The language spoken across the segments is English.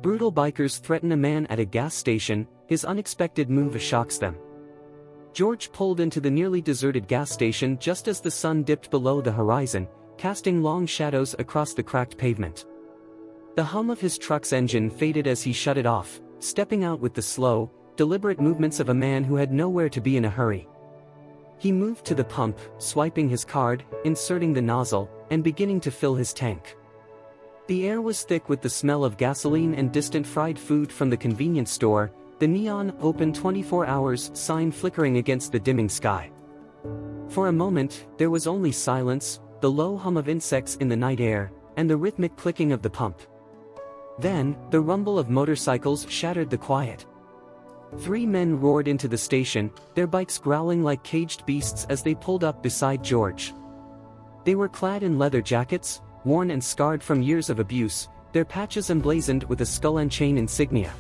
Brutal bikers threaten a man at a gas station. His unexpected move shocks them. George pulled into the nearly deserted gas station just as the sun dipped below the horizon, casting long shadows across the cracked pavement. The hum of his truck's engine faded as he shut it off, stepping out with the slow, deliberate movements of a man who had nowhere to be in a hurry. He moved to the pump, swiping his card, inserting the nozzle, and beginning to fill his tank. The air was thick with the smell of gasoline and distant fried food from the convenience store, the neon "Open 24 hours" sign flickering against the dimming sky. For a moment, there was only silence, the low hum of insects in the night air, and the rhythmic clicking of the pump. Then, the rumble of motorcycles shattered the quiet. 3 men roared into the station, their bikes growling like caged beasts as they pulled up beside George. They were clad in leather jackets, worn and scarred from years of abuse, their patches emblazoned with a skull and chain insignia.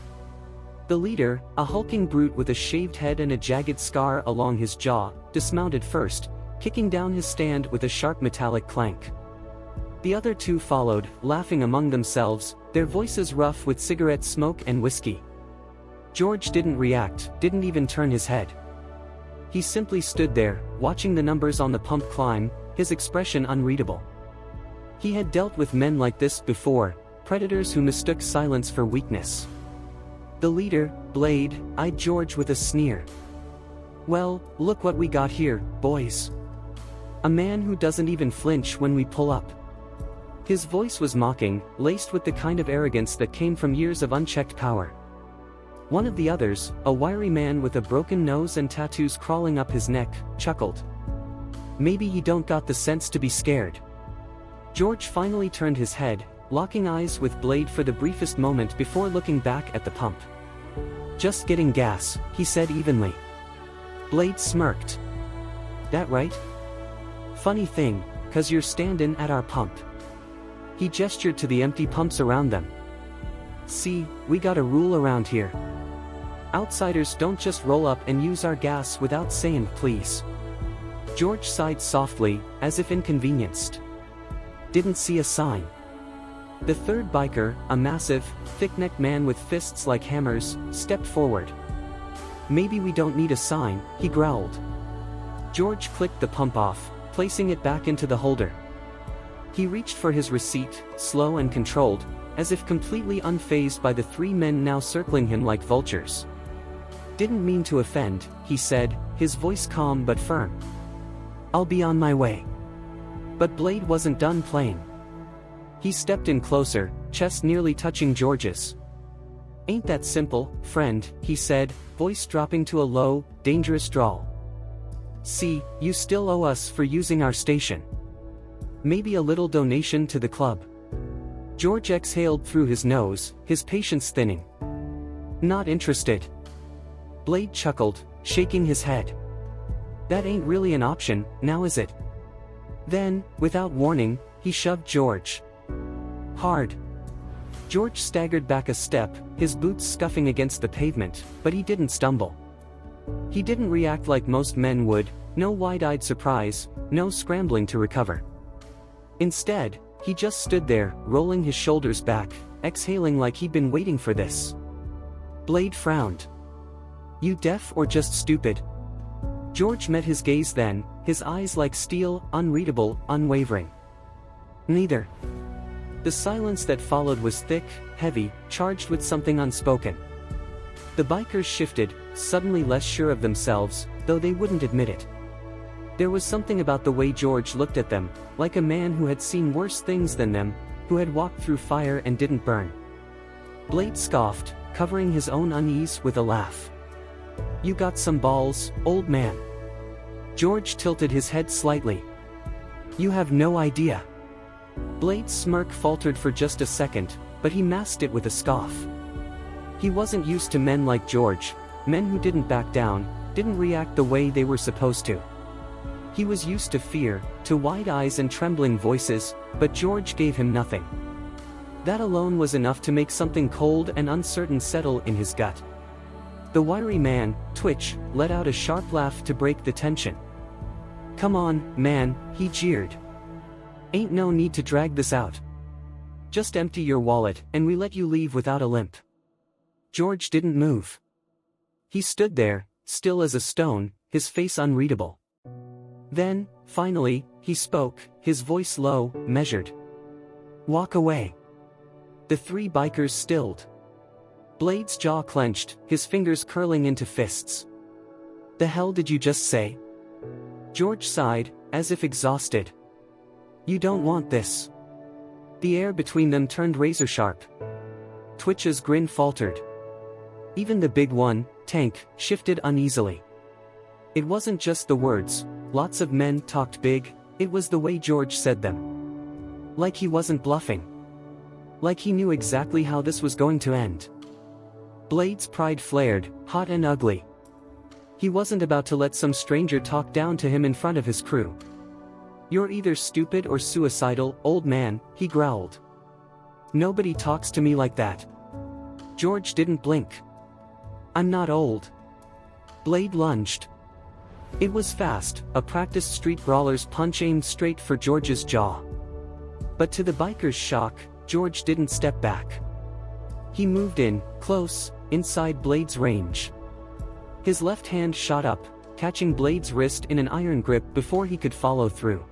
The leader, a hulking brute with a shaved head and a jagged scar along his jaw, dismounted first, kicking down his stand with a sharp metallic clank. The other 2 followed, laughing among themselves, their voices rough with cigarette smoke and whiskey. George didn't react, didn't even turn his head. He simply stood there, watching the numbers on the pump climb, his expression unreadable. He had dealt with men like this before, predators who mistook silence for weakness. The leader, Blade, eyed George with a sneer. "Well, look what we got here, boys. A man who doesn't even flinch when we pull up." His voice was mocking, laced with the kind of arrogance that came from years of unchecked power. One of the others, a wiry man with a broken nose and tattoos crawling up his neck, chuckled. "Maybe you don't got the sense to be scared." George finally turned his head, locking eyes with Blade for the briefest moment before looking back at the pump. "Just getting gas," he said evenly. Blade smirked. "That right? Funny thing, 'cause you're standin' at our pump." He gestured to the empty pumps around them. "See, we got a rule around here. Outsiders don't just roll up and use our gas without saying please." George sighed softly, as if inconvenienced. "Didn't see a sign." The third biker, a massive, thick-necked man with fists like hammers, stepped forward. "Maybe we don't need a sign," he growled. George clicked the pump off, placing it back into the holder. He reached for his receipt, slow and controlled, as if completely unfazed by the 3 men now circling him like vultures. "Didn't mean to offend," he said, his voice calm but firm. "I'll be on my way." But Blade wasn't done playing. He stepped in closer, chest nearly touching George's. "Ain't that simple, friend," he said, voice dropping to a low, dangerous drawl. "See, you still owe us for using our station. Maybe a little donation to the club." George exhaled through his nose, his patience thinning. "Not interested." Blade chuckled, shaking his head. "That ain't really an option, now is it?" Then, without warning, he shoved George. Hard. George staggered back a step, his boots scuffing against the pavement, but he didn't stumble. He didn't react like most men would, no wide-eyed surprise, no scrambling to recover. Instead, he just stood there, rolling his shoulders back, exhaling like he'd been waiting for this. Blade frowned. "You deaf or just stupid?" George met his gaze then, his eyes like steel, unreadable, unwavering. "Neither." The silence that followed was thick, heavy, charged with something unspoken. The bikers shifted, suddenly less sure of themselves, though they wouldn't admit it. There was something about the way George looked at them, like a man who had seen worse things than them, who had walked through fire and didn't burn. Blade scoffed, covering his own unease with a laugh. "You got some balls, old man." George tilted his head slightly. "You have no idea." Blade's smirk faltered for just a second, but he masked it with a scoff. He wasn't used to men like George, men who didn't back down, didn't react the way they were supposed to. He was used to fear, to wide eyes and trembling voices, but George gave him nothing. That alone was enough to make something cold and uncertain settle in his gut. The wiry man, Twitch, let out a sharp laugh to break the tension. "Come on, man," he jeered. "Ain't no need to drag this out. Just empty your wallet and we let you leave without a limp." George didn't move. He stood there, still as a stone, his face unreadable. Then, finally, he spoke, his voice low, measured. "Walk away." The three bikers stilled. Blade's jaw clenched, his fingers curling into fists. "The hell did you just say?" George sighed, as if exhausted. "You don't want this." The air between them turned razor-sharp. Twitch's grin faltered. Even the big one, Tank, shifted uneasily. It wasn't just the words, lots of men talked big, it was the way George said them. Like he wasn't bluffing. Like he knew exactly how this was going to end. Blade's pride flared, hot and ugly. He wasn't about to let some stranger talk down to him in front of his crew. "You're either stupid or suicidal, old man," he growled. "Nobody talks to me like that." George didn't blink. "I'm not old." Blade lunged. It was fast, a practiced street brawler's punch aimed straight for George's jaw. But to the biker's shock, George didn't step back. He moved in, close, inside Blade's range. His left hand shot up, catching Blade's wrist in an iron grip before he could follow through.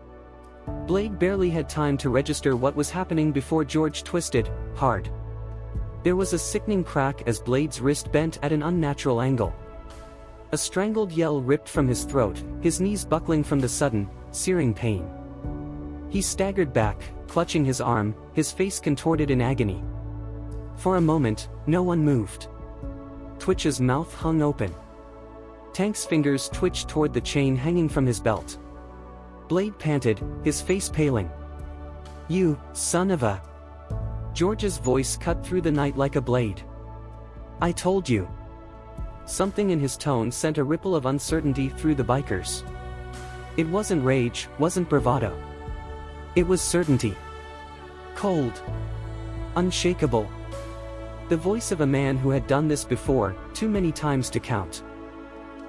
Blade barely had time to register what was happening before George twisted, hard. There was a sickening crack as Blade's wrist bent at an unnatural angle. A strangled yell ripped from his throat, his knees buckling from the sudden, searing pain. He staggered back, clutching his arm, his face contorted in agony. For a moment, no one moved. Twitch's mouth hung open. Tank's fingers twitched toward the chain hanging from his belt. Blade panted, his face paling. "You, son of a..." George's voice cut through the night like a blade. "I told you." Something in his tone sent a ripple of uncertainty through the bikers. It wasn't rage, wasn't bravado. It was certainty. Cold. Unshakable. The voice of a man who had done this before, too many times to count.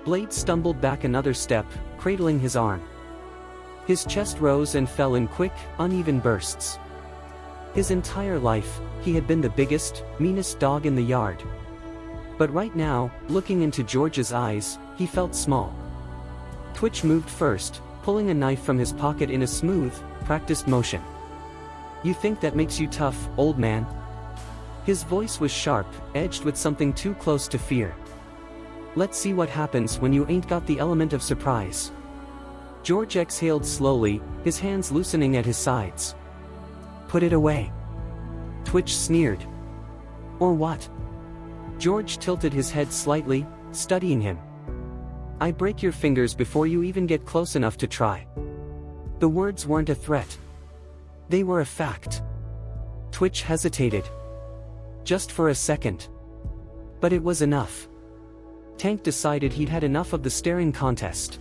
Blade stumbled back another step, cradling his arm. His chest rose and fell in quick, uneven bursts. His entire life, he had been the biggest, meanest dog in the yard. But right now, looking into George's eyes, he felt small. Twitch moved first, pulling a knife from his pocket in a smooth, practiced motion. "You think that makes you tough, old man?" His voice was sharp, edged with something too close to fear. "Let's see what happens when you ain't got the element of surprise." George exhaled slowly, his hands loosening at his sides. "Put it away." Twitch sneered. "Or what?" George tilted his head slightly, studying him. "I break your fingers before you even get close enough to try." The words weren't a threat. They were a fact. Twitch hesitated. Just for a second. But it was enough. Tank decided he'd had enough of the staring contest.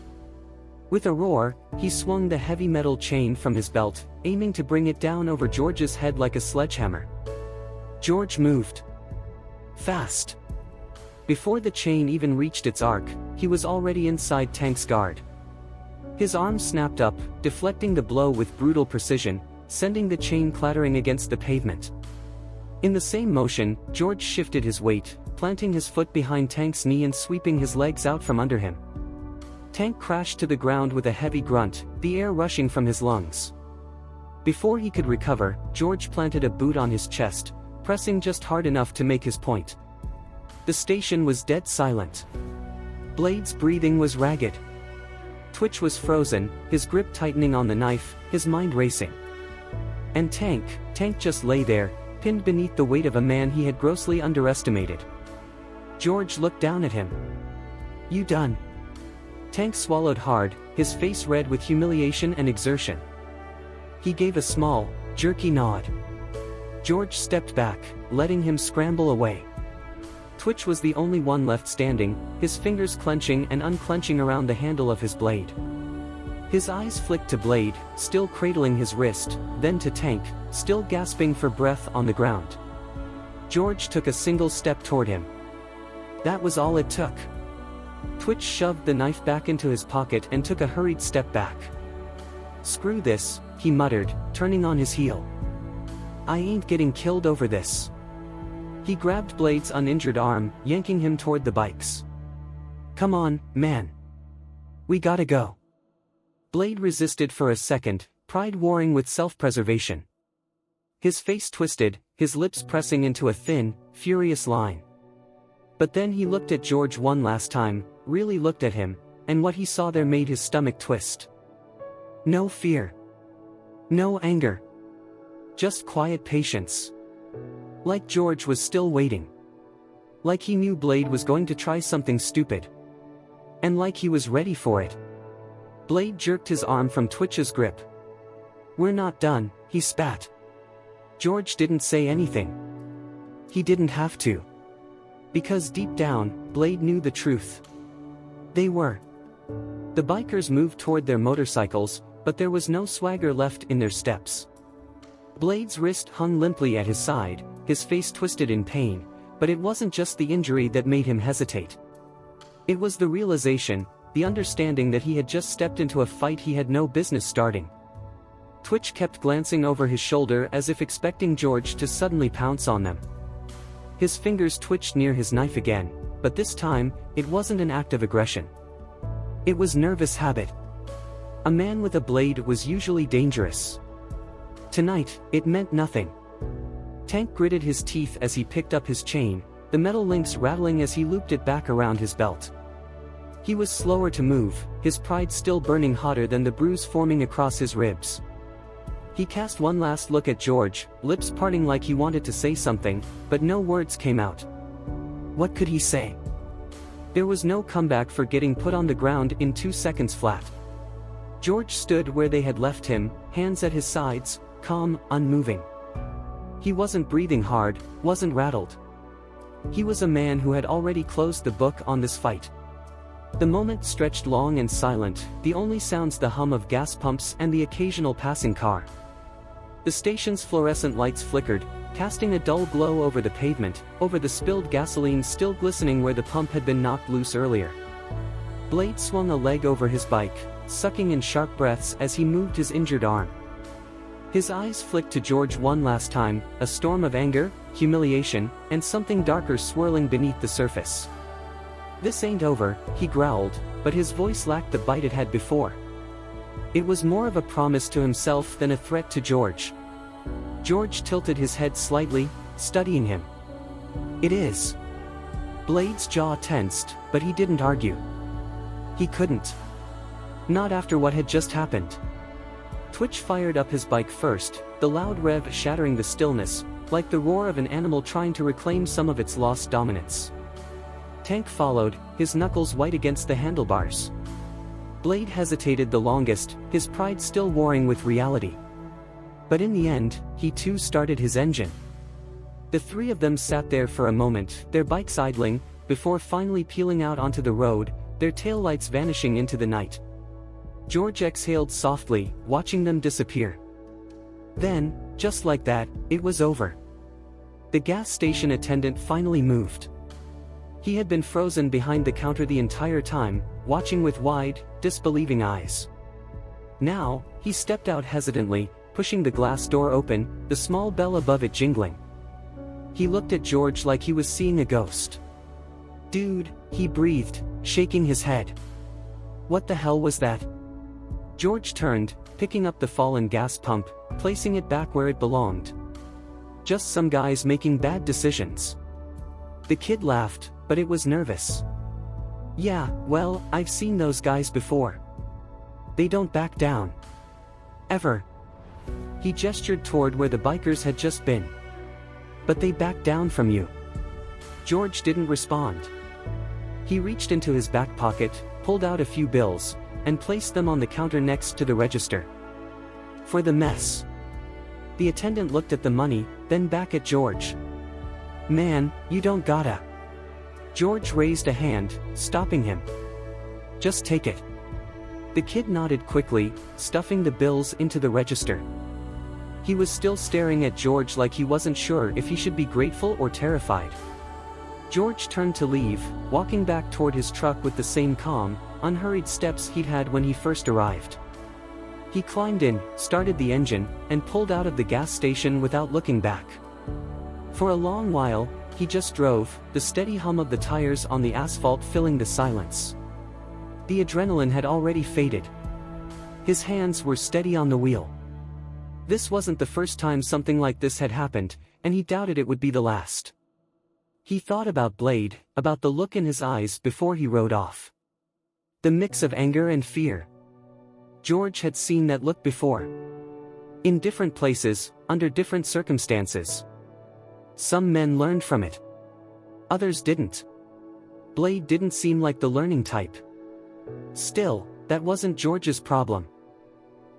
With a roar, he swung the heavy metal chain from his belt, aiming to bring it down over George's head like a sledgehammer. George moved. Fast. Before the chain even reached its arc, he was already inside Tank's guard. His arm snapped up, deflecting the blow with brutal precision, sending the chain clattering against the pavement. In the same motion, George shifted his weight, planting his foot behind Tank's knee and sweeping his legs out from under him. Tank crashed to the ground with a heavy grunt, the air rushing from his lungs. Before he could recover, George planted a boot on his chest, pressing just hard enough to make his point. The station was dead silent. Blade's breathing was ragged. Twitch was frozen, his grip tightening on the knife, his mind racing. And Tank just lay there, pinned beneath the weight of a man he had grossly underestimated. George looked down at him. "You done?" Tank swallowed hard, his face red with humiliation and exertion. He gave a small, jerky nod. George stepped back, letting him scramble away. Twitch was the only one left standing, his fingers clenching and unclenching around the handle of his blade. His eyes flicked to Blade, still cradling his wrist, then to Tank, still gasping for breath on the ground. George took a single step toward him. That was all it took. Twitch shoved the knife back into his pocket and took a hurried step back. "Screw this," he muttered, turning on his heel. I ain't getting killed over this. He grabbed Blade's uninjured arm, yanking him toward the bikes. Come on, man. We gotta go. Blade resisted for a second, pride warring with self-preservation. His face twisted, his lips pressing into a thin, furious line. But then he looked at George one last time, really looked at him, and what he saw there made his stomach twist. No fear. No anger. Just quiet patience. Like George was still waiting. Like he knew Blade was going to try something stupid. And like he was ready for it. Blade jerked his arm from Twitch's grip. We're not done, he spat. George didn't say anything. He didn't have to. Because deep down, Blade knew the truth. They were. The bikers moved toward their motorcycles, but there was no swagger left in their steps. Blade's wrist hung limply at his side, his face twisted in pain, but it wasn't just the injury that made him hesitate. It was the realization, the understanding that he had just stepped into a fight he had no business starting. Twitch kept glancing over his shoulder as if expecting George to suddenly pounce on them. His fingers twitched near his knife again, but this time, it wasn't an act of aggression. It was nervous habit. A man with a blade was usually dangerous. Tonight, it meant nothing. Tank gritted his teeth as he picked up his chain, the metal links rattling as he looped it back around his belt. He was slower to move, his pride still burning hotter than the bruise forming across his ribs. He cast one last look at George, lips parting like he wanted to say something, but no words came out. What could he say? There was no comeback for getting put on the ground in 2 seconds flat. George stood where they had left him, hands at his sides, calm, unmoving. He wasn't breathing hard, wasn't rattled. He was a man who had already closed the book on this fight. The moment stretched long and silent, the only sounds the hum of gas pumps and the occasional passing car. The station's fluorescent lights flickered, casting a dull glow over the pavement, over the spilled gasoline still glistening where the pump had been knocked loose earlier. Blade swung a leg over his bike, sucking in sharp breaths as he moved his injured arm. His eyes flicked to George one last time, a storm of anger, humiliation, and something darker swirling beneath the surface. This ain't over, he growled, but his voice lacked the bite it had before. It was more of a promise to himself than a threat to George. George tilted his head slightly, studying him. It is. Blade's jaw tensed, but he didn't argue. He couldn't. Not after what had just happened. Twitch fired up his bike first, the loud rev shattering the stillness, like the roar of an animal trying to reclaim some of its lost dominance. Tank followed, his knuckles white against the handlebars. Blade hesitated the longest, his pride still warring with reality. But in the end, he too started his engine. The three of them sat there for a moment, their bikes idling, before finally peeling out onto the road, their taillights vanishing into the night. George exhaled softly, watching them disappear. Then, just like that, it was over. The gas station attendant finally moved. He had been frozen behind the counter the entire time, watching with wide, disbelieving eyes. Now, he stepped out hesitantly, pushing the glass door open, the small bell above it jingling. He looked at George like he was seeing a ghost. Dude, he breathed, shaking his head. What the hell was that? George turned, picking up the fallen gas pump, placing it back where it belonged. Just some guys making bad decisions. The kid laughed, but it was nervous. Yeah, well, I've seen those guys before. They don't back down. Ever. He gestured toward where the bikers had just been. But they backed down from you. George didn't respond. He reached into his back pocket, pulled out a few bills, and placed them on the counter next to the register. For the mess. The attendant looked at the money, then back at George. Man, you don't gotta. George raised a hand, stopping him. Just take it. The kid nodded quickly, stuffing the bills into the register. He was still staring at George like he wasn't sure if he should be grateful or terrified. George turned to leave, walking back toward his truck with the same calm, unhurried steps he'd had when he first arrived. He climbed in, started the engine, and pulled out of the gas station without looking back. For a long while, he just drove, the steady hum of the tires on the asphalt filling the silence. The adrenaline had already faded. His hands were steady on the wheel. This wasn't the first time something like this had happened, and he doubted it would be the last. He thought about Blade, about the look in his eyes before he rode off. The mix of anger and fear. George had seen that look before. In different places, under different circumstances. Some men learned from it. Others didn't. Blade didn't seem like the learning type. Still, that wasn't George's problem.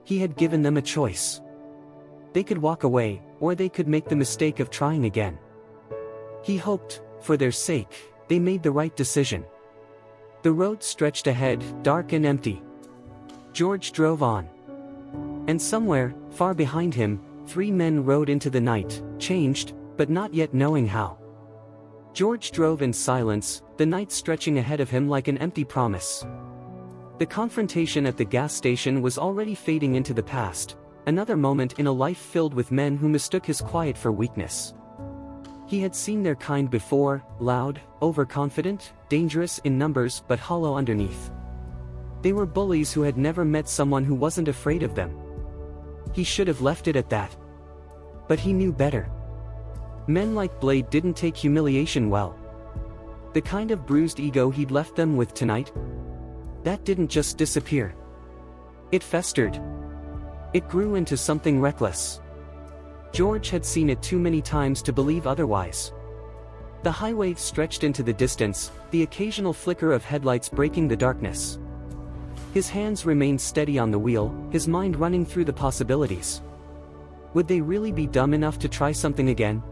He had given them a choice. They could walk away, or they could make the mistake of trying again. He hoped, for their sake, they made the right decision. The road stretched ahead, dark and empty. George drove on. And somewhere, far behind him, 3 men rode into the night, changed, but not yet knowing how. George drove in silence, the night stretching ahead of him like an empty promise. The confrontation at the gas station was already fading into the past, another moment in a life filled with men who mistook his quiet for weakness. He had seen their kind before, loud, overconfident, dangerous in numbers but hollow underneath. They were bullies who had never met someone who wasn't afraid of them. He should have left it at that. But he knew better. Men like Blade didn't take humiliation well. The kind of bruised ego he'd left them with tonight, that didn't just disappear. It festered. It grew into something reckless. George had seen it too many times to believe otherwise. The highway stretched into the distance, the occasional flicker of headlights breaking the darkness. His hands remained steady on the wheel, his mind running through the possibilities. Would they really be dumb enough to try something again?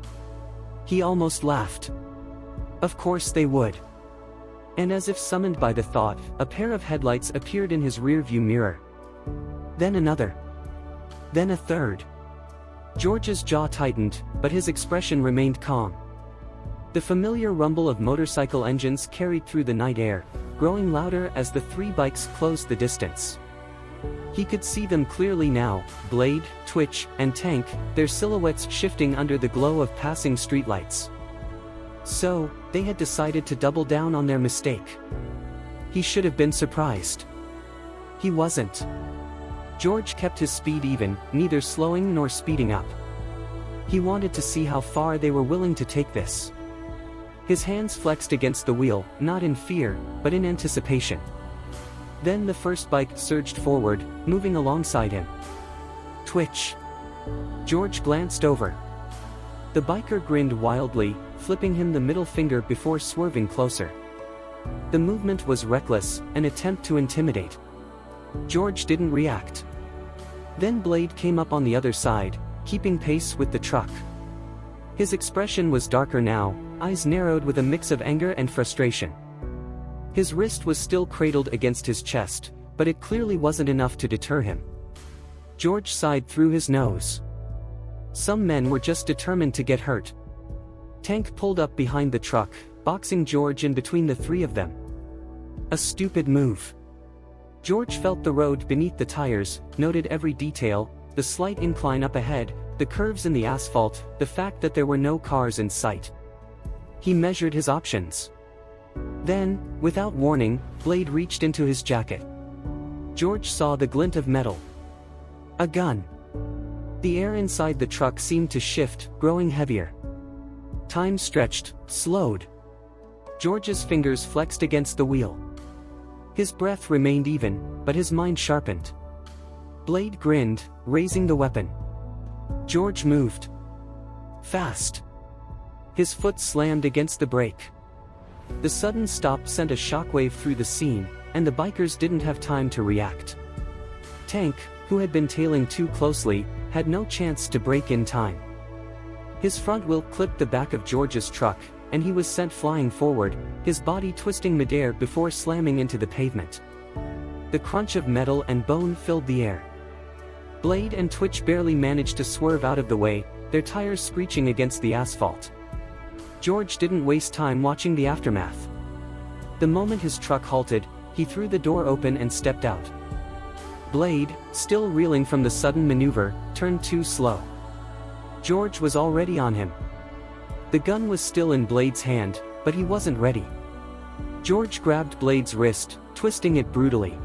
He almost laughed. Of course they would. And as if summoned by the thought, a pair of headlights appeared in his rearview mirror. Then another. Then a third. George's jaw tightened, but his expression remained calm. The familiar rumble of motorcycle engines carried through the night air, growing louder as the 3 bikes closed the distance. He could see them clearly now, Blade, Twitch, and Tank, their silhouettes shifting under the glow of passing streetlights. So, they had decided to double down on their mistake. He should have been surprised. He wasn't. George kept his speed even, neither slowing nor speeding up. He wanted to see how far they were willing to take this. His hands flexed against the wheel, not in fear, but in anticipation. Then the first bike surged forward, moving alongside him. Twitch. George glanced over. The biker grinned wildly, flipping him the middle finger before swerving closer. The movement was reckless, an attempt to intimidate. George didn't react. Then Blade came up on the other side, keeping pace with the truck. His expression was darker now, eyes narrowed with a mix of anger and frustration. His wrist was still cradled against his chest, but it clearly wasn't enough to deter him. George sighed through his nose. Some men were just determined to get hurt. Tank pulled up behind the truck, boxing George in between the 3 of them. A stupid move. George felt the road beneath the tires, noted every detail, the slight incline up ahead, the curves in the asphalt, the fact that there were no cars in sight. He measured his options. Then, without warning, Blade reached into his jacket. George saw the glint of metal. A gun. The air inside the truck seemed to shift, growing heavier. Time stretched, slowed. George's fingers flexed against the wheel. His breath remained even, but his mind sharpened. Blade grinned, raising the weapon. George moved. Fast. His foot slammed against the brake. The sudden stop sent a shockwave through the scene, and the bikers didn't have time to react. Tank, who had been tailing too closely, had no chance to brake in time. His front wheel clipped the back of George's truck, and he was sent flying forward, his body twisting midair before slamming into the pavement. The crunch of metal and bone filled the air. Blade and Twitch barely managed to swerve out of the way, their tires screeching against the asphalt. George didn't waste time watching the aftermath. The moment his truck halted, he threw the door open and stepped out. Blade, still reeling from the sudden maneuver, turned too slow. George was already on him. The gun was still in Blade's hand, but he wasn't ready. George grabbed Blade's wrist, twisting it brutally.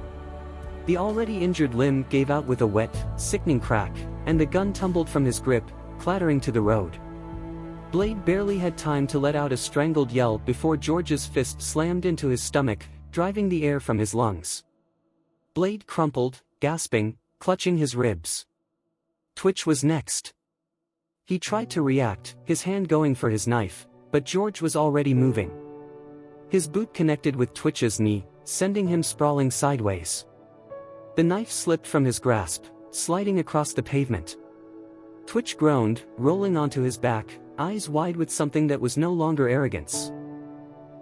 The already injured limb gave out with a wet, sickening crack, and the gun tumbled from his grip, clattering to the road. Blade barely had time to let out a strangled yell before George's fist slammed into his stomach, driving the air from his lungs. Blade crumpled, gasping, clutching his ribs. Twitch was next. He tried to react, his hand going for his knife, but George was already moving. His boot connected with Twitch's knee, sending him sprawling sideways. The knife slipped from his grasp, sliding across the pavement. Twitch groaned, rolling onto his back, eyes wide with something that was no longer arrogance.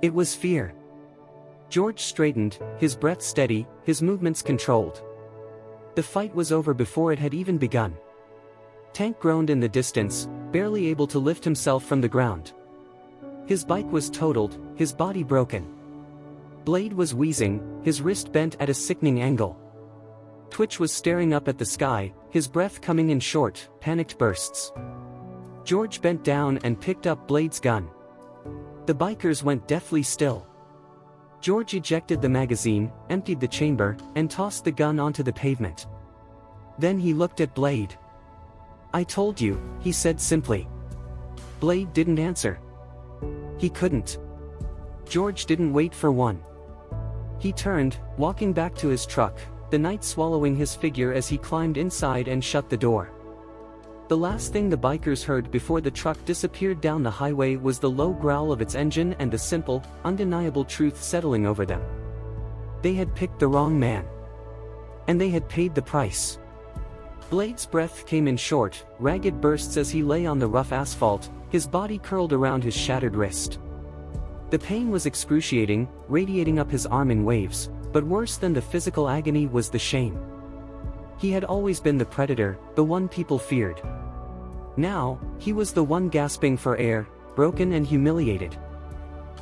It was fear. George straightened, his breath steady, his movements controlled. The fight was over before it had even begun. Tank groaned in the distance, barely able to lift himself from the ground. His bike was totaled, his body broken. Blade was wheezing, his wrist bent at a sickening angle. Twitch was staring up at the sky, his breath coming in short, panicked bursts. George bent down and picked up Blade's gun. The bikers went deathly still. George ejected the magazine, emptied the chamber, and tossed the gun onto the pavement. Then he looked at Blade. "I told you," he said simply. Blade didn't answer. He couldn't. George didn't wait for one. He turned, walking back to his truck, the night swallowing his figure as he climbed inside and shut the door. The last thing the bikers heard before the truck disappeared down the highway was the low growl of its engine and the simple, undeniable truth settling over them. They had picked the wrong man. And they had paid the price. Blade's breath came in short, ragged bursts as he lay on the rough asphalt, his body curled around his shattered wrist. The pain was excruciating, radiating up his arm in waves, but worse than the physical agony was the shame. He had always been the predator, the one people feared. Now, he was the one gasping for air, broken and humiliated.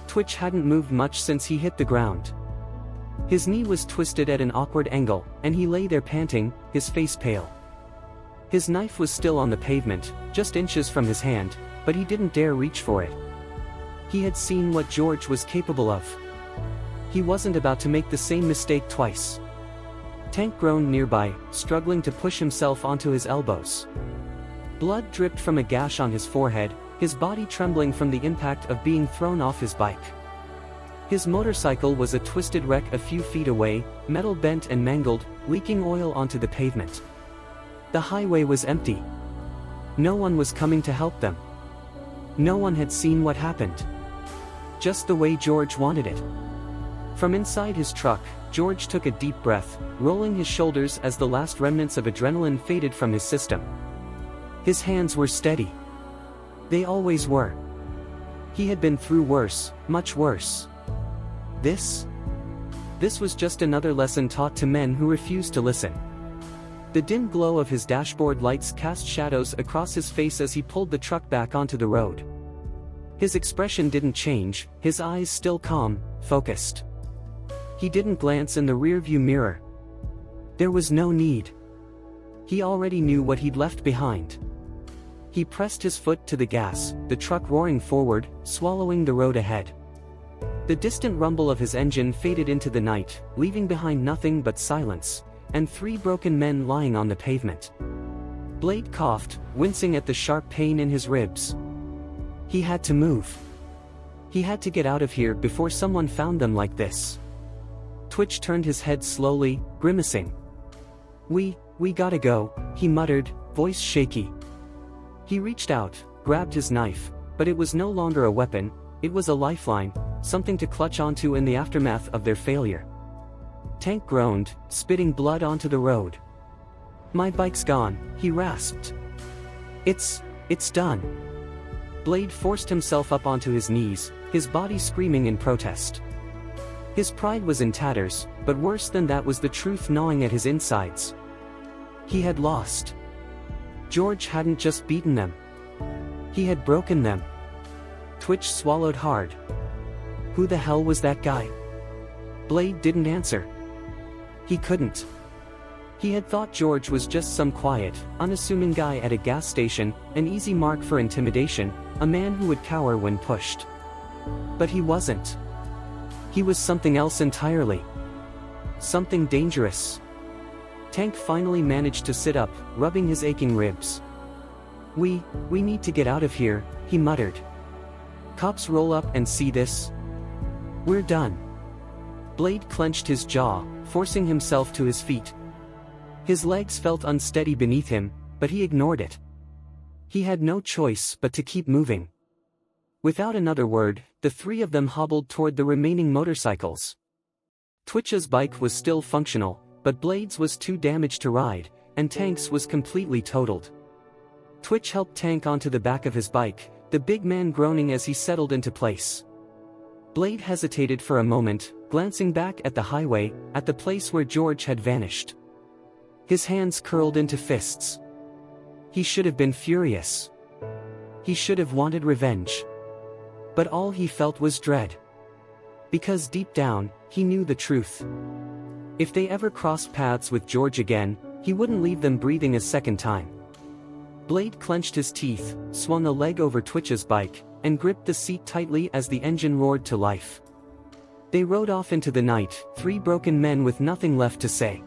Twitch hadn't moved much since he hit the ground. His knee was twisted at an awkward angle, and he lay there panting, his face pale. His knife was still on the pavement, just inches from his hand, but he didn't dare reach for it. He had seen what George was capable of. He wasn't about to make the same mistake twice. Tank groaned nearby, struggling to push himself onto his elbows. Blood dripped from a gash on his forehead, his body trembling from the impact of being thrown off his bike. His motorcycle was a twisted wreck a few feet away, metal bent and mangled, leaking oil onto the pavement. The highway was empty. No one was coming to help them. No one had seen what happened. Just the way George wanted it. From inside his truck, George took a deep breath, rolling his shoulders as the last remnants of adrenaline faded from his system. His hands were steady. They always were. He had been through worse, much worse. This was just another lesson taught to men who refused to listen. The dim glow of his dashboard lights cast shadows across his face as he pulled the truck back onto the road. His expression didn't change, his eyes still calm, focused. He didn't glance in the rearview mirror. There was no need. He already knew what he'd left behind. He pressed his foot to the gas, the truck roaring forward, swallowing the road ahead. The distant rumble of his engine faded into the night, leaving behind nothing but silence, and 3 broken men lying on the pavement. Blade coughed, wincing at the sharp pain in his ribs. He had to move. He had to get out of here before someone found them like this. Twitch turned his head slowly, grimacing. We gotta go," he muttered, voice shaky. He reached out, grabbed his knife, but it was no longer a weapon, it was a lifeline, something to clutch onto in the aftermath of their failure. Tank groaned, spitting blood onto the road. "My bike's gone," he rasped. It's done." Blade forced himself up onto his knees, his body screaming in protest. His pride was in tatters, but worse than that was the truth gnawing at his insides. He had lost. George hadn't just beaten them. He had broken them. Twitch swallowed hard. Who the hell was that guy? Blade didn't answer. He couldn't. He had thought George was just some quiet, unassuming guy at a gas station, an easy mark for intimidation, a man who would cower when pushed. But he wasn't. He was something else entirely. Something dangerous. Tank finally managed to sit up, rubbing his aching ribs. We need to get out of here," he muttered. "Cops roll up and see this. We're done." Blade clenched his jaw, forcing himself to his feet. His legs felt unsteady beneath him, but he ignored it. He had no choice but to keep moving. Without another word, the three of them hobbled toward the remaining motorcycles. Twitch's bike was still functional, but Blade's was too damaged to ride, and Tank's was completely totaled. Twitch helped Tank onto the back of his bike, the big man groaning as he settled into place. Blade hesitated for a moment, glancing back at the highway, at the place where George had vanished. His hands curled into fists. He should have been furious. He should have wanted revenge. But all he felt was dread. Because deep down, he knew the truth. If they ever crossed paths with George again, he wouldn't leave them breathing a second time. Blade clenched his teeth, swung a leg over Twitch's bike, and gripped the seat tightly as the engine roared to life. They rode off into the night, three broken men with nothing left to say.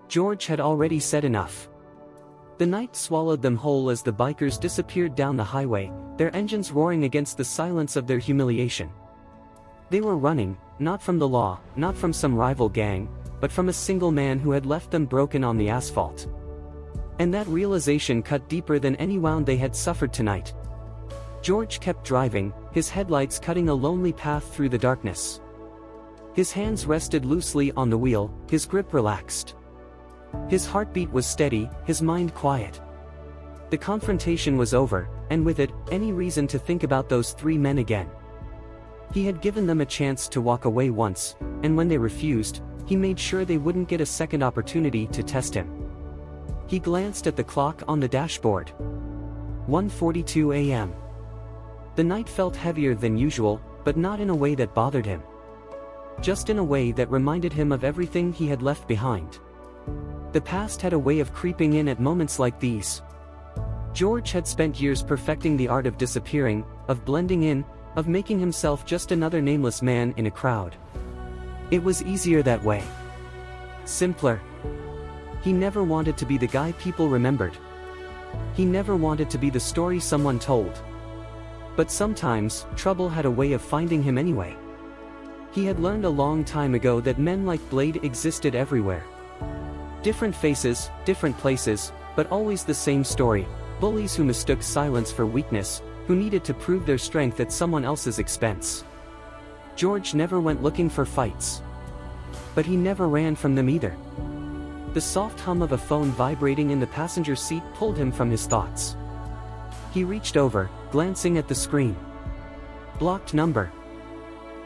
George had already said enough. The night swallowed them whole as the bikers disappeared down the highway, their engines roaring against the silence of their humiliation. They were running, not from the law, not from some rival gang, but from a single man who had left them broken on the asphalt. And that realization cut deeper than any wound they had suffered tonight. George kept driving, his headlights cutting a lonely path through the darkness. His hands rested loosely on the wheel, his grip relaxed. His heartbeat was steady, his mind quiet. The confrontation was over, and with it, any reason to think about those three men again. He had given them a chance to walk away once, and when they refused, he made sure they wouldn't get a second opportunity to test him. He glanced at the clock on the dashboard. 1:42 a.m. The night felt heavier than usual, but not in a way that bothered him. Just in a way that reminded him of everything he had left behind. The past had a way of creeping in at moments like these. George had spent years perfecting the art of disappearing, of blending in, of making himself just another nameless man in a crowd. It was easier that way. Simpler. He never wanted to be the guy people remembered. He never wanted to be the story someone told. But sometimes, trouble had a way of finding him anyway. He had learned a long time ago that men like Blade existed everywhere. Different faces, different places, but always the same story. Bullies who mistook silence for weakness, who needed to prove their strength at someone else's expense. George never went looking for fights. But he never ran from them either. The soft hum of a phone vibrating in the passenger seat pulled him from his thoughts. He reached over, glancing at the screen. Blocked number.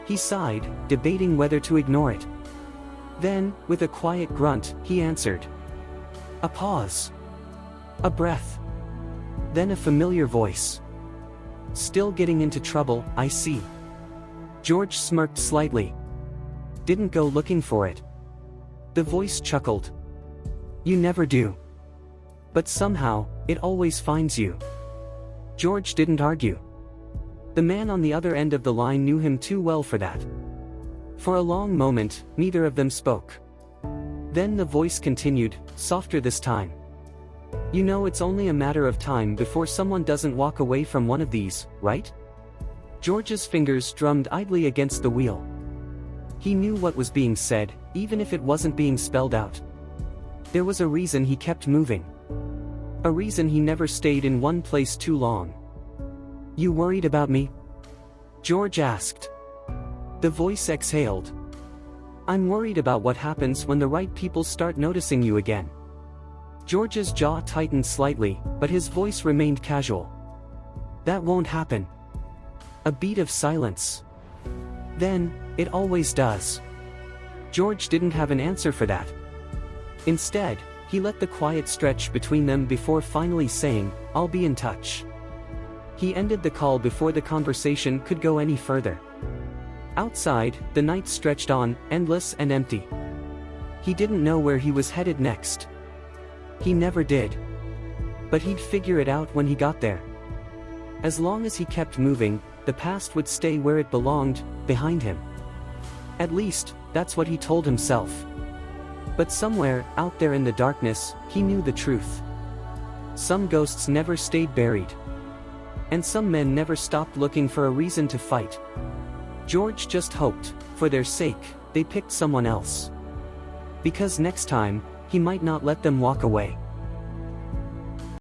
He sighed, debating whether to ignore it. Then, with a quiet grunt, he answered. A pause. A breath. Then a familiar voice. Still getting into trouble, I see. George smirked slightly. Didn't go looking for it. The voice chuckled. You never do. But somehow, it always finds you. George didn't argue. The man on the other end of the line knew him too well for that. For a long moment, neither of them spoke. Then the voice continued, softer this time. You know it's only a matter of time before someone doesn't walk away from one of these, right? George's fingers drummed idly against the wheel. He knew what was being said, even if it wasn't being spelled out. There was a reason he kept moving. A reason he never stayed in one place too long. You worried about me? George asked. The voice exhaled. I'm worried about what happens when the right people start noticing you again. George's jaw tightened slightly, but his voice remained casual. That won't happen. A beat of silence. Then, it always does. George didn't have an answer for that. Instead, he let the quiet stretch between them before finally saying, I'll be in touch. He ended the call before the conversation could go any further. Outside, the night stretched on, endless and empty. He didn't know where he was headed next. He never did. But he'd figure it out when he got there. As long as he kept moving, the past would stay where it belonged, behind him. At least, that's what he told himself. But somewhere, out there in the darkness, he knew the truth. Some ghosts never stayed buried. And some men never stopped looking for a reason to fight. George just hoped, for their sake, they picked someone else. Because next time, he might not let them walk away.